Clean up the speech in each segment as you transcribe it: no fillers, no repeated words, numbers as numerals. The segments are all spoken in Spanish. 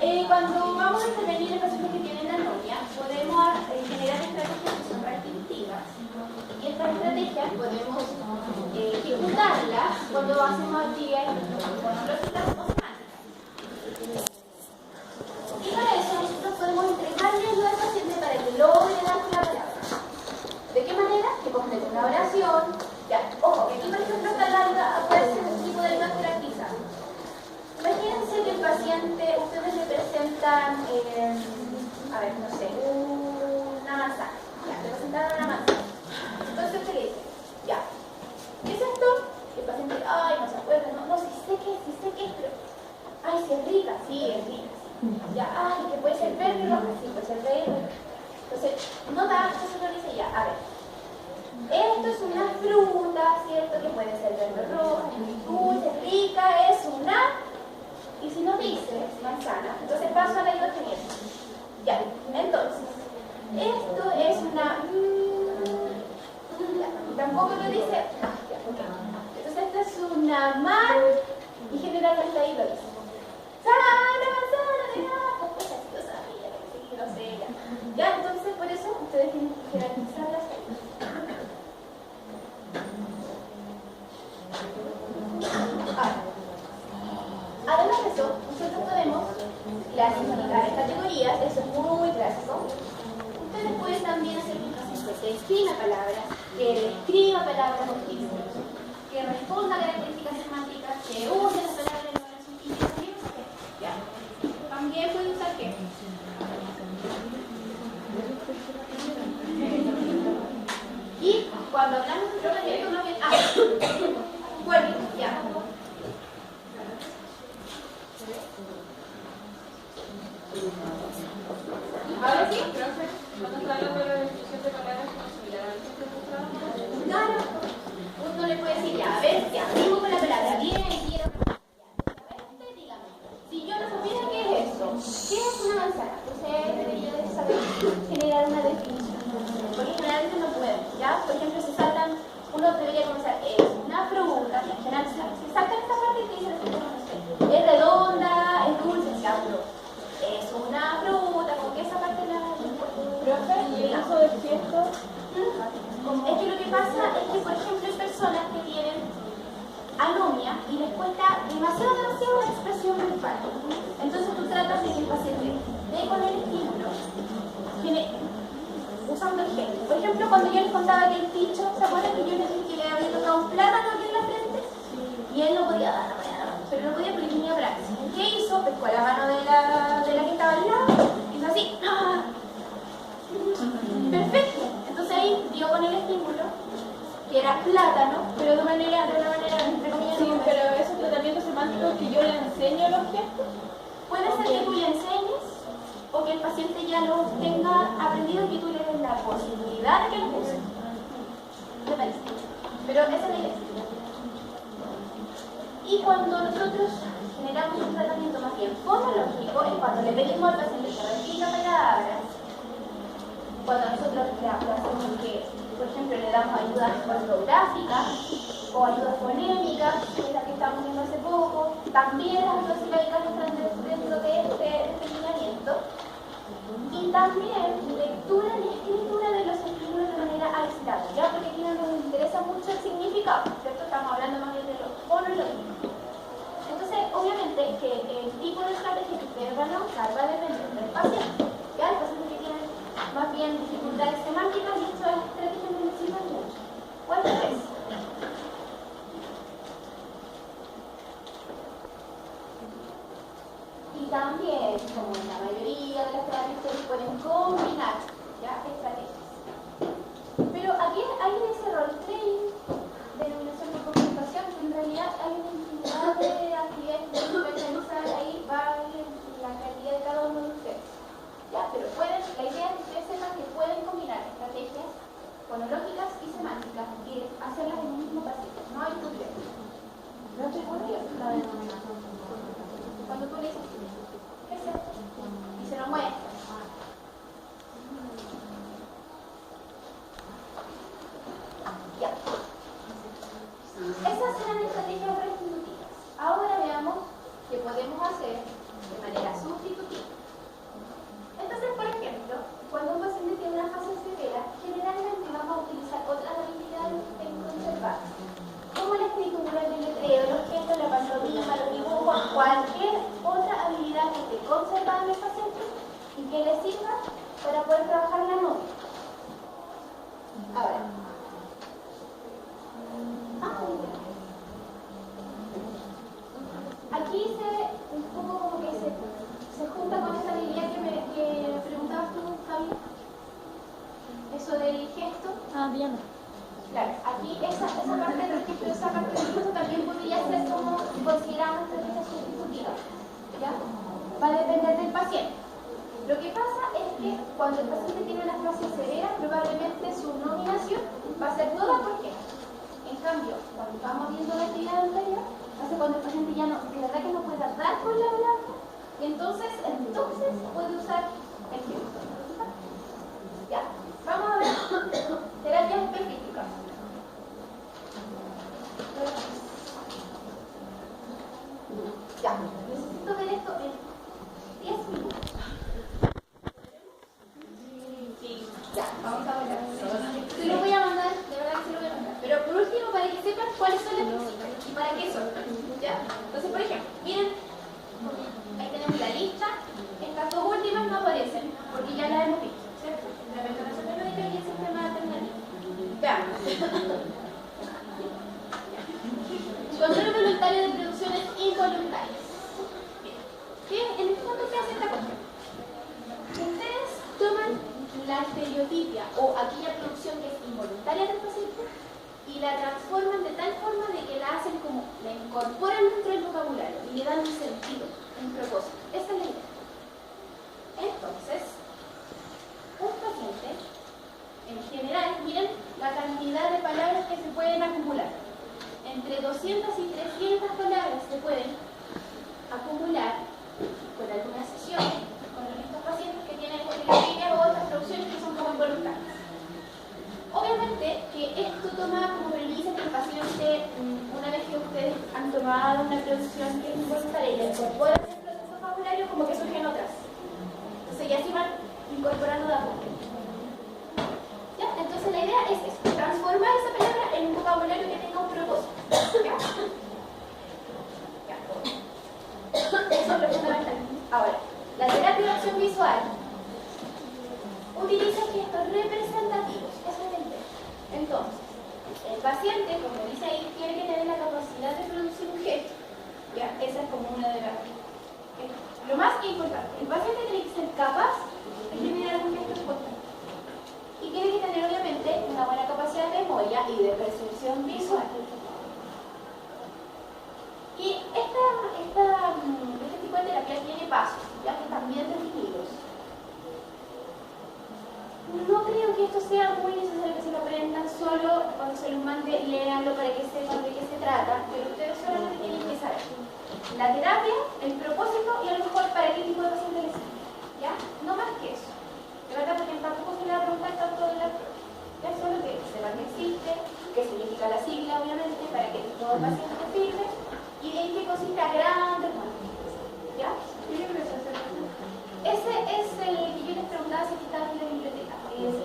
Cuando vamos a intervenir en pacientes que tienen anomia, podemos generar estrategias que son restrictivas. Y estas estrategias podemos ejecutarlas cuando hacemos actividades fonológicas o semánticas. Y para eso nosotros podemos entregarle ayuda al paciente para que logre dar la palabra. ¿De qué manera? Que complete una oración. Ya, ojo, que aquí por ejemplo está la ayuda, puede ser un tipo de ayuda jerarquizada. Imagínense que el paciente, ustedes le presentan, a ver, no sé, una manzana. Ya, le presentaron una manzana. Entonces usted le dice, ya, ¿qué es esto? Y el paciente, ay, no se acuerda, no, sí sé qué es, pero, ay, si es rica, sí, es rica. Ya, ay, que puede ser verde o roja, sí, puede ser verde o roja. Entonces, no da, entonces uno dice, ya, a ver, esto es una fruta, ¿cierto? Que puede ser verde o roja, es dulce, rica, es una... Y si no dice manzana, entonces paso a la ayuda genial. Ya, entonces, esto es una... tampoco lo dice... Entonces esta es una man... Y generalmente ahí lo dice. ¡Sana, manzana! Pues así lo sabía, sí, no sé, ya. Ya, entonces por eso ustedes tienen que jerarquizar las ayudas. Además de eso, nosotros podemos clasificar en categorías, eso es muy clásico. Ustedes pueden también hacer un paciente que escriba palabras, que describa palabras o títulos, que responda a características semánticas, que use las palabras en la oración y que también use qué. Ya. También puede usar qué. Y cuando hablamos de tratamiento, no bien. Bueno, ya. ¿Ahora sí? ¿Cuándo está hablando de la descripción de palabras Claro. Uno le puede decir, ya, a ver, ya, abrimos con la palabra, bien, quiero. A ver, usted dígame, si yo no supiera qué es eso, ¿qué es una manzana? Usted debería de saber generar una definición. Porque generalmente no pueden, ¿ya? Por ejemplo, se saltan, uno debería comenzar, es una fruta, en general, se saltan esta parte que dice la fruta, no sé, es redonda, es dulce, ¿cierto? Es una fruta, como que esa parte la... ¿Profe? ¿Y el uso del gesto? Es que lo que pasa es que, por ejemplo, hay personas que tienen anomia y les cuesta demasiado la expresión verbal. Entonces tú tratas de que el paciente dé con el estímulo, usando el gesto. Por ejemplo, cuando yo les contaba que el Ticho, ¿se acuerdan que yo les dije que le había tocado un plátano aquí en la frente? Y él no podía dar la mano, pero no podía porque tenía brackets. ¿Qué hizo? Pescó la mano de la que estaba al lado, hizo así. ¡Ah! Perfecto. Entonces ahí dio con el estímulo, que era plátano, pero de una manera, entre comillas. Sí, pero esos tratamientos semánticos que yo le enseño los gestos. Puede ser que tú le enseñes o que el paciente ya lo tenga aprendido y que tú le des la posibilidad de que lo use. ¿Te parece? Pero esa es la idea. Y cuando nosotros generamos un tratamiento más bien fonológico, es cuando le pedimos al paciente que repita palabras. Cuando nosotros lo hacemos que, por ejemplo, le damos ayuda ortográfica o ayuda fonémica, que es la que estamos viendo hace poco, también las ayudas silábicas están dentro de este lineamiento. Y también lectura y escritura de los estímulos de manera aislada, ¿ya? Porque aquí no nos interesa mucho el significado, ¿cierto? Estamos hablando más bien de lo fonológico. Entonces, obviamente, que el tipo de estrategia que ustedes van a usar va a depender del paciente, ¿ya? El paciente que tiene más bien dificultades semánticas y estas estrategias no necesitan mucho. ¿Cuál es? Y también, como en la mayoría de las terapias, se pueden combinar, ¿ya? Estrategias. Pero aquí hay ese role playing, denominación de comunicación, que en realidad hay una infinidad de actividades que pueden realizar ahí, va la calidad de cada uno de ustedes. Ya, pero la idea es que ustedes sepan que pueden combinar estrategias fonológicas y semánticas y hacerlas en un mismo paciente. No hay problema. No estoy curiosa la denominación. Cuando tú le dices, ¿qué es esto? Y se lo muestras. Ya. Esas eran estrategias restitutivas. Ahora veamos qué podemos hacer de manera sustitutiva. conservada en el paciente y que le sirva para poder trabajar la novia. Ahora. Aquí un poco como que se junta con esa habilidad que me preguntabas tú, Javi. Eso del gesto. Diana. Claro, aquí esa parte del gesto, esa parte del gesto también podría ser como consideramos estrategia sustitutiva. ¿Ya? Va a depender del paciente. Lo que pasa es que cuando el paciente tiene una fase severa, probablemente su nominación va a ser toda por gesto. En cambio, cuando estamos viendo la actividad anterior, hace cuando el paciente ya no, de verdad que no puede dar con la balanza, y entonces puede usar el gesto. Ya, vamos a ver terapias específicas. Ya, necesito ver esto en 10 minutos. Ya, vamos a ver. Se lo voy a mandar, de verdad que se lo voy a mandar. Pero por último, para que sepan cuáles son las físicas y para qué son. ¿Ya? Entonces, por ejemplo, miren, ahí tenemos la lista. Estas dos últimas no aparecen, porque ya las hemos visto, ¿cierto? La mentoración médica y el sistema alternativo. Veamos. Control voluntario de producciones involuntarias. Bien, en el fondo, ¿qué hace esta cuestión? Ustedes toman la estereotipia o aquella producción que es involuntaria del paciente y la transforman de tal forma de que la hacen como, la incorporan dentro del vocabulario y le dan un sentido, un propósito. Esa es la idea. Entonces, un paciente, en general, miren la cantidad de palabras que se pueden acumular. Entre 200 y 300 palabras se pueden acumular con algunas sesiones, con estos pacientes que tienen estereotipias o otras producciones que son como involuntarias. Obviamente que esto toma como premisa que el paciente, una vez que ustedes han tomado una producción que es involuntaria y la incorporan dentro de su vocabulario, como que surgen otras. Entonces ya se van incorporando de a poco. ¿Ya? Entonces la idea es eso, transformar esa palabra en un vocabulario que tenga un propósito. ¿Ya? Ya. Eso es lo fundamental. Ahora, la terapia de acción visual utiliza gestos representativos. Esa es la idea. Entonces, el paciente, como dice ahí, tiene que tener la capacidad de producir un gesto. ¿Ya? Esa es como una de las... Lo más importante, el paciente tiene que ser capaz de generar un gesto espontáneo. Y tiene que tener, obviamente, una buena capacidad de memoria y de percepción visual. Y este tipo de terapia tiene pasos, ya que están bien definidos. No creo que esto sea muy necesario que se lo aprendan solo cuando se los mande, léanlo para que sepan de qué se trata, pero ustedes solamente tienen que saber la terapia, el propósito y a lo mejor para qué tipo de paciente les sirve. ¿Ya? No más que eso. De verdad, porque tampoco se le va a preguntar tanto de la prueba. Ya solo que sepan que existe, qué significa la sigla, obviamente, para que todo el paciente te sirve, y en qué consiste a grandes rasgos. ¿Ya? Ese es el que yo les preguntaba si estaba en la biblioteca. Es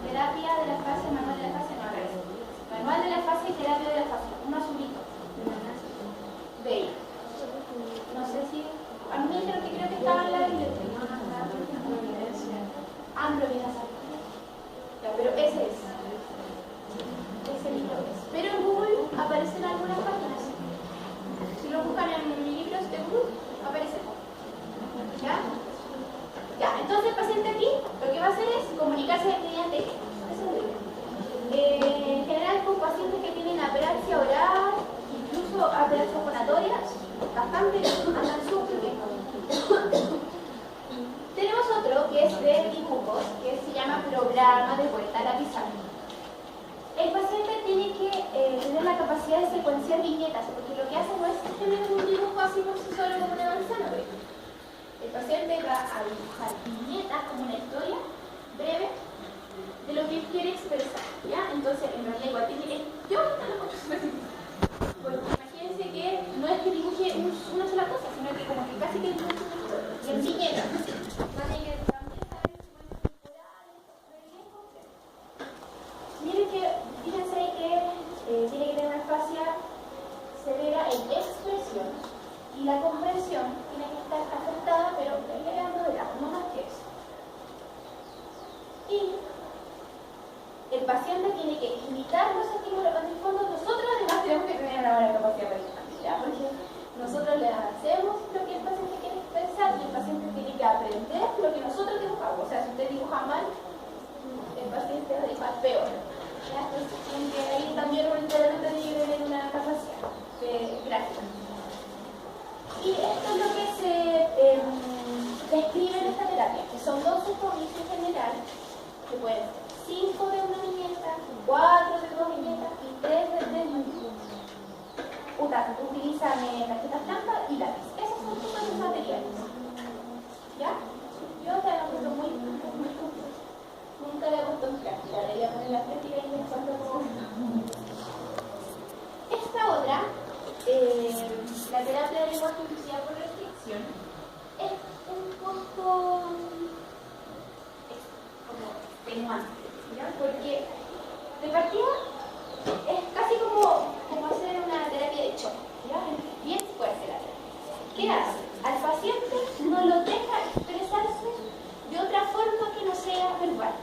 terapia de la fase, manual de la fase, no aparece. Manual de la fase y terapia de la fase. Un azulito. Veis. No sé si... A mí me dijeron que creo que estaba en la biblioteca. Ya, pero ese es. Ese libro es. Pero en Google aparecen algunas páginas. Si lo buscan en libros de Google, aparece. ¿Ya? Ya, entonces el paciente aquí lo que va a hacer es comunicarse mediante eso. En general con pacientes que tienen apraxia oral, incluso apraxia fonatoria, bastante andan súper bien. Tenemos otro que es de dibujos, que se llama programa de vuelta a la pizarra. El paciente tiene que tener la capacidad de secuenciar viñetas, porque lo que hace no es tener un dibujo así por sí solo como una manzana, por ejemplo. El paciente va a dibujar viñetas como una historia breve de lo que él quiere expresar, ¿ya? Entonces, en realidad igual tiene que... Yo ahorita lo puedo decir. Pues imagínense que no es que dibuje una sola cosa, sino que como que casi que dibuje una historia. Y en viñetas. Miren que, fíjense ahí que tiene que tener una fascia severa en expresión y la comprensión tiene que estar afectada, pero que aprender lo que nosotros dibujamos. O sea, si usted dibuja mal, el paciente va a dibujar peor. ¿Ya? Entonces, ahí también un terapeuta tiene que tener una capacidad gráfica. Y esto es lo que se describe en esta terapia, que son 12 cómics en general, que pueden ser 5 de una viñeta, 4 de 2 viñetas y 3 de 3 utilizan tarjetas blancas y lápiz. Esos son todos los materiales. ¿Ya? Yo te lo encuentro muy complejo. Nunca le he puesto en práctica, debería poner la práctica y me cuento cómo. Esta otra, la terapia de lenguaje inclusiva por restricción, es un poco como extenuante, ¿ya? Porque de partida es casi como hacer una terapia de choque, ¿ya? Bien fuerte la terapia. ¿Qué hace? Al paciente no lo deja expresarse de otra forma que no sea verbal.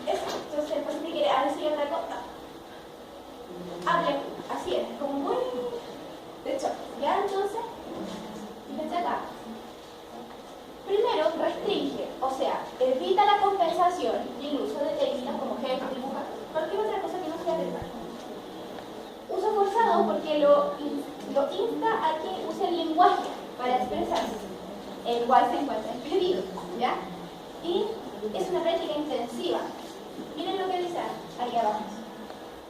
Entonces el paciente quiere decir otra cosa. Hable, así es, como muy de choque. ¿Ya? Entonces, fíjense acá. Primero, restringe, o sea, evita la compensación y el uso de técnicas como gestos, dibujar, cualquier otra cosa que no sea verbal. Uso forzado porque lo insta a que use el lenguaje para expresarse, el cual se encuentra impedido, ¿ya? Y es una práctica intensiva. Miren lo que dice aquí abajo.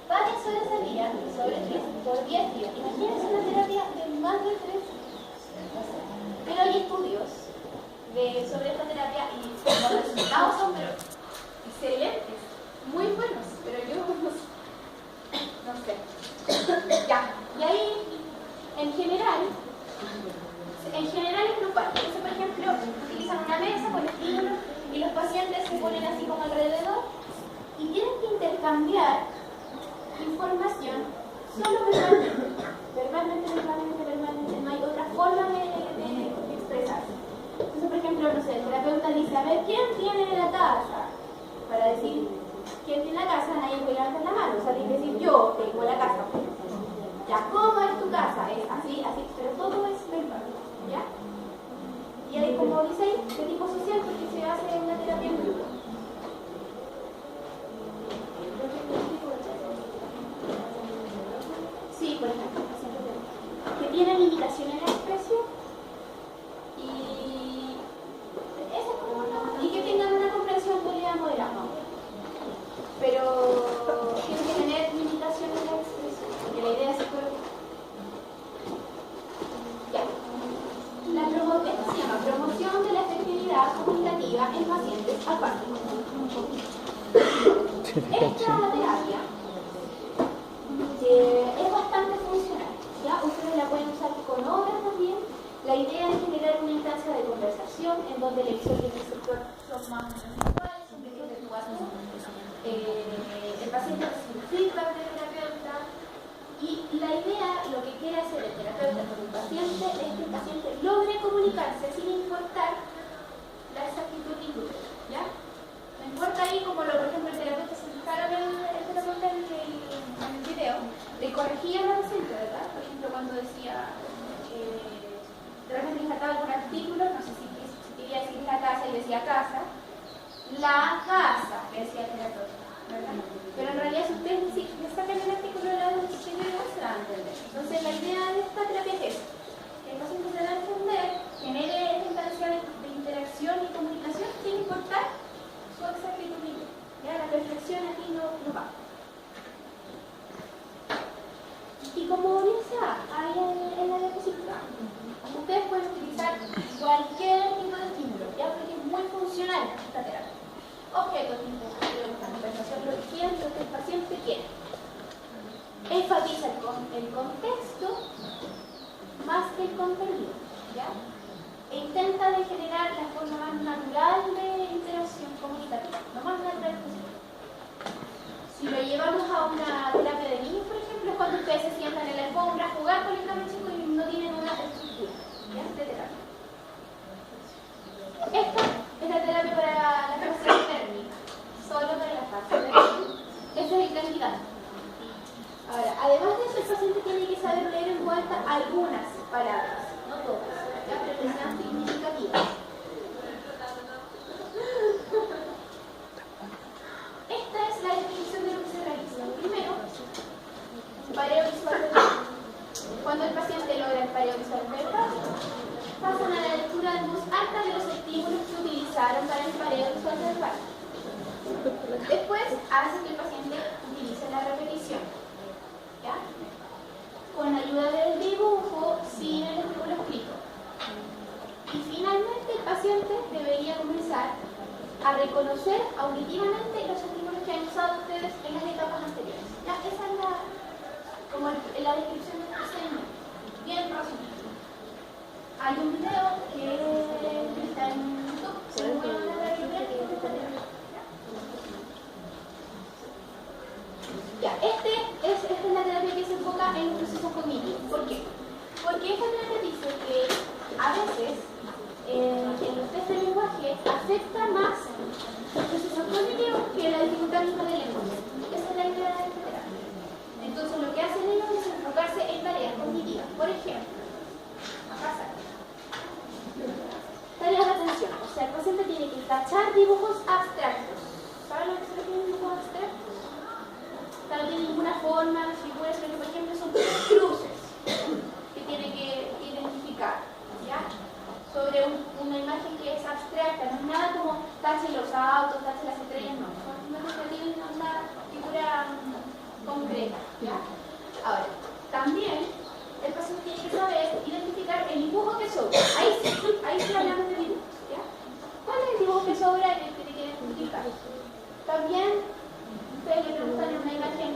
Varias horas al día, sobre 3, por 10 días. Imagínense una terapia de más de 3 días. Pero hay estudios sobre esta terapia y los resultados son excelentes, muy buenos, pero yo no sé. Ya, y ahí en general es grupal. Entonces, por ejemplo, utilizan una mesa con estímulos y los pacientes se ponen así como alrededor y tienen que intercambiar información solo verbalmente, no hay otra forma de expresarse. Entonces, por ejemplo, no sé, el terapeuta dice, a ver, ¿quién tiene la casa? Para decir, ¿quién tiene la casa? Nadie puede levantar la mano, o sea, tiene que decir, yo tengo la casa. Ya, ¿cómo es tu casa? Es así, pero todo es verbal, ¿ya? Y ahí, como dice ahí, de tipo social, porque se hace una terapia en grupo. Sí, por ejemplo, que tienen limitación en la expresión y que tengan una comprensión booleana moderada. Pero tienen que tener limitación en la expresión, porque la idea es psicológica. Ya. Esto se llama promoción de la efectividad comunicativa en pacientes apáticos. Esta terapia es bastante funcional, ¿ya? Ustedes la pueden usar con obras también. La idea es generar una instancia de conversación en donde el lector y el receptor son más o menos iguales, son medios de tu a tú. El paciente recibe feedback del terapeuta y la idea, lo que quiere hacer el terapeuta con el paciente es que el paciente logre comunicarse sin importar la exactitud lingüística, ¿ya? No importa ahí como por ejemplo el terapeuta se fijaron el terapeuta en el video, le corregía la paciente, ¿verdad? Por ejemplo, cuando decía de repente le faltaba algún artículo, no sé si quería decir la casa y decía casa, la casa, que decía el terapeuta, ¿verdad? Pero en realidad si ustedes le sacan el artículo de la diccionario se va a entender. Entonces la idea de esta terapia es eso, que el paciente se va a entender, genere esta instancia de interacción y comunicación sin importar su exactitud lingüística. Ya la perfección aquí no va. Y como dice ahí en la diapositiva, ustedes pueden utilizar cualquier tipo de estímulo, ya porque es muy funcional esta terapia. Objetos, esta conversación, lo que el paciente quiere. Enfatiza el contexto más que el contenido, ¿ya? E intenta de generar la forma más natural de interacción comunicativa, lo más natural posible. Si lo llevamos a una terapia de niños, por ejemplo, es cuando ustedes se sientan en la alfombra a jugar con el cabro chico y no tienen una estructura, ¿ya? De terapia. Esta es la terapia para la capacidad térmica, solo para la fase térmica. Ese es el candidato. Ahora, además de eso, el paciente tiene que saber leer en voz alta algunas palabras, no todas, ¿ya? Pero que sean significativas. utilizaron para el pareo visual verbal. Después hace que el paciente utilice la repetición, ¿ya? Con ayuda del dibujo, sin el estímulo escrito. Y finalmente el paciente debería comenzar a reconocer auditivamente los estímulos que han usado ustedes en las etapas anteriores. ¿Ya? Esa es la descripción del procedimiento. Bien resumido. Hay un video que está en YouTube, se lo voy a mandar a la biblioteca y está en ya, esta es la terapia que se enfoca en los procesos cognitivos. ¿Por qué? Porque esta terapia dice que a veces en los test de lenguaje afecta más los procesos cognitivos que la dificultad misma del lenguaje. Esa es la idea de esta terapia. Entonces lo que hacen ellos es enfocarse en tareas cognitivas. Por ejemplo, acá sale. Tareas de atención. O sea, el paciente tiene que tachar dibujos abstractos. ¿Saben lo que se refiere a dibujos abstractos? No tiene ninguna forma, figuras, pero por ejemplo son cruces que tiene que identificar, ¿ya? Sobre una imagen que es abstracta, no es nada como tache los autos, tache las estrellas, no, son imágenes que tienen una figura concreta, ¿ya? Ahora, también el paciente tiene que saber identificar el dibujo que sobra. Ahí sí hablamos de dibujos, ¿ya? ¿Cuál es el dibujo que sobra y que tiene que identificar? También ustedes le preguntan en una imagen,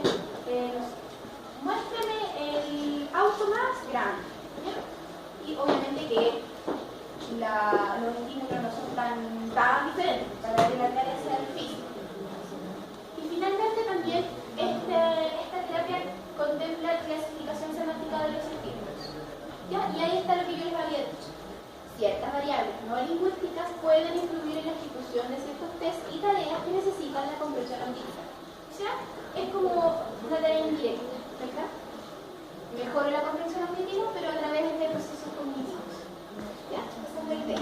muéstrame el auto más grande, ¿ya? Y obviamente que los estímulos no son tan diferentes para que la tarea sea difícil. Y finalmente también esta terapia contempla clasificación semántica de los estímulos, ¿ya? Y ahí está lo que yo les había dicho. Ciertas variables no lingüísticas pueden influir en la ejecución de ciertos test y tareas que necesitan la comprensión auditiva. O sea, es como una tarea indirecta, ¿verdad? Mejora la comprensión auditiva, pero a través de procesos cognitivos. ¿Ya? Esa es la idea.